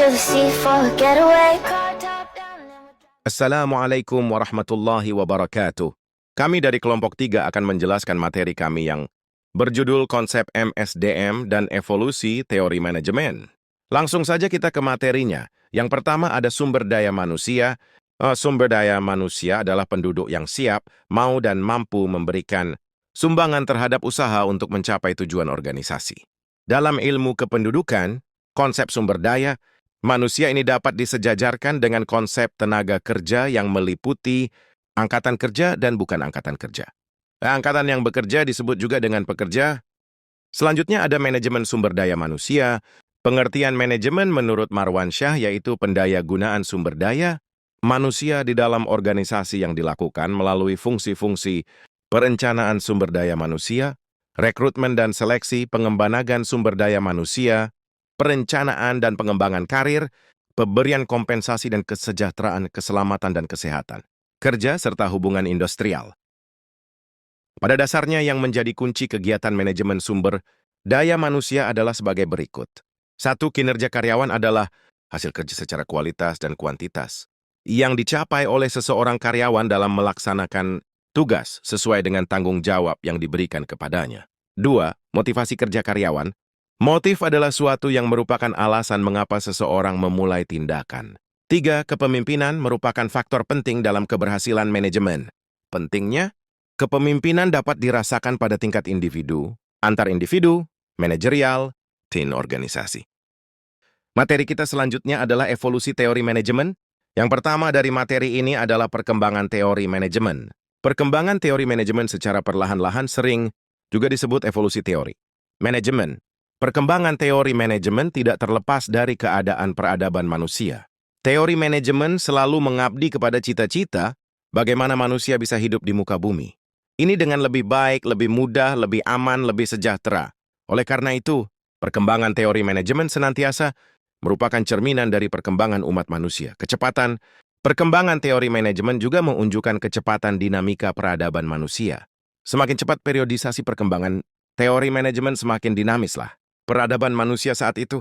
to the sea for a getaway. Car top down and we're Assalamualaikum warahmatullahi wabarakatuh. Kami dari kelompok 3 akan menjelaskan materi kami yang berjudul Konsep MSDM dan Evolusi Teori Manajemen. Langsung saja kita ke materinya. Yang pertama ada sumber daya manusia. Sumber daya manusia adalah penduduk yang siap, mau dan mampu memberikan sumbangan terhadap usaha untuk mencapai tujuan organisasi. Dalam ilmu kependudukan, konsep sumber daya manusia ini dapat disejajarkan dengan konsep tenaga kerja yang meliputi angkatan kerja dan bukan angkatan kerja. Angkatan yang bekerja disebut juga dengan pekerja. Selanjutnya ada manajemen sumber daya manusia. Pengertian manajemen menurut Marwansyah yaitu pendaya gunaan sumber daya manusia di dalam organisasi yang dilakukan melalui fungsi-fungsi perencanaan sumber daya manusia, rekrutmen dan seleksi, pengembangan sumber daya manusia, perencanaan dan pengembangan karir, pemberian kompensasi dan kesejahteraan, keselamatan dan kesehatan, kerja serta hubungan industrial. Pada dasarnya yang menjadi kunci kegiatan manajemen sumber daya manusia adalah sebagai berikut. 1. Kinerja karyawan adalah hasil kerja secara kualitas dan kuantitas yang dicapai oleh seseorang karyawan dalam melaksanakan tugas sesuai dengan tanggung jawab yang diberikan kepadanya. 2. Motivasi kerja karyawan. Motif adalah suatu yang merupakan alasan mengapa seseorang memulai tindakan. 3. Kepemimpinan merupakan faktor penting dalam keberhasilan manajemen. Pentingnya, kepemimpinan dapat dirasakan pada tingkat individu, antar individu, manajerial, tim organisasi. Materi kita selanjutnya adalah evolusi teori manajemen. Yang pertama dari materi ini adalah perkembangan teori manajemen. Perkembangan teori manajemen secara perlahan-lahan sering juga disebut evolusi teori manajemen. Perkembangan teori manajemen tidak terlepas dari keadaan peradaban manusia. Teori manajemen selalu mengabdi kepada cita-cita bagaimana manusia bisa hidup di muka bumi. Ini dengan lebih baik, lebih mudah, lebih aman, lebih sejahtera. Oleh karena itu, perkembangan teori manajemen senantiasa merupakan cerminan dari perkembangan umat manusia. Kecepatan perkembangan teori manajemen juga menunjukkan kecepatan dinamika peradaban manusia. Semakin cepat periodisasi perkembangan teori manajemen, semakin dinamislah peradaban manusia saat itu.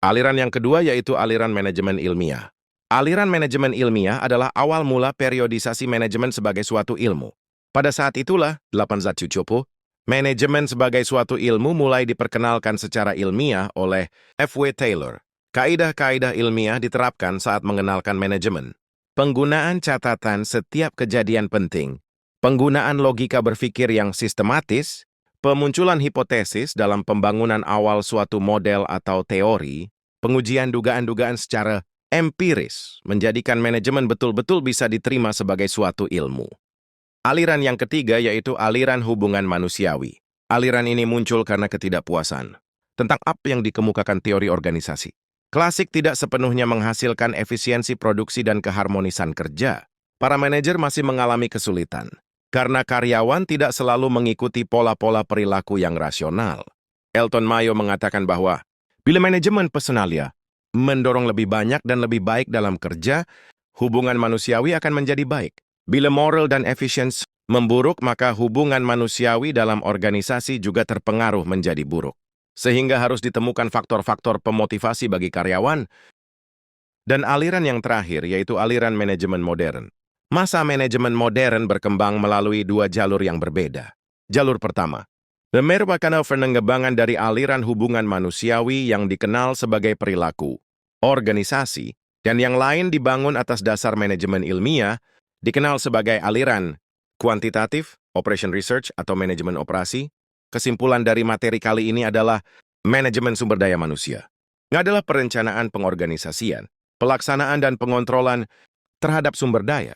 Aliran yang kedua yaitu aliran manajemen ilmiah. Aliran manajemen ilmiah adalah awal mula periodisasi manajemen sebagai suatu ilmu. Pada saat itulah, 8 zat cucupo, manajemen sebagai suatu ilmu mulai diperkenalkan secara ilmiah oleh F.W. Taylor. Kaidah-kaidah ilmiah diterapkan saat mengenalkan manajemen. Penggunaan catatan setiap kejadian penting, penggunaan logika berpikir yang sistematis, pemunculan hipotesis dalam pembangunan awal suatu model atau teori, pengujian dugaan-dugaan secara empiris, menjadikan manajemen betul-betul bisa diterima sebagai suatu ilmu. Aliran yang ketiga yaitu aliran hubungan manusiawi. Aliran ini muncul karena ketidakpuasan tentang apa yang dikemukakan teori organisasi. Klasik tidak sepenuhnya menghasilkan efisiensi produksi dan keharmonisan kerja. Para manajer masih mengalami kesulitan karena karyawan tidak selalu mengikuti pola-pola perilaku yang rasional. Elton Mayo mengatakan bahwa bila manajemen personalia mendorong lebih banyak dan lebih baik dalam kerja, hubungan manusiawi akan menjadi baik. Bila moral dan efisiensi memburuk, maka hubungan manusiawi dalam organisasi juga terpengaruh menjadi buruk. Sehingga harus ditemukan faktor-faktor pemotivasi bagi karyawan. Dan aliran yang terakhir yaitu aliran manajemen modern. Masa manajemen modern berkembang melalui 2 jalur yang berbeda. Jalur pertama, merupakan pengembangan dari aliran hubungan manusiawi yang dikenal sebagai perilaku, organisasi, dan yang lain dibangun atas dasar manajemen ilmiah, dikenal sebagai aliran kuantitatif, operation research atau manajemen operasi. Kesimpulan dari materi kali ini adalah manajemen sumber daya manusia. Ini adalah perencanaan pengorganisasian, pelaksanaan dan pengontrolan terhadap sumber daya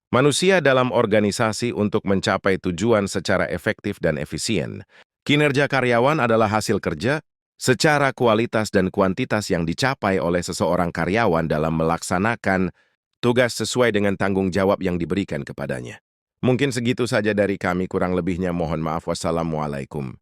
manusia dalam organisasi untuk mencapai tujuan secara efektif dan efisien. Kinerja karyawan adalah hasil kerja secara kualitas dan kuantitas yang dicapai oleh seseorang karyawan dalam melaksanakan tugas sesuai dengan tanggung jawab yang diberikan kepadanya. Mungkin segitu saja dari kami, kurang lebihnya mohon maaf. Wassalamualaikum.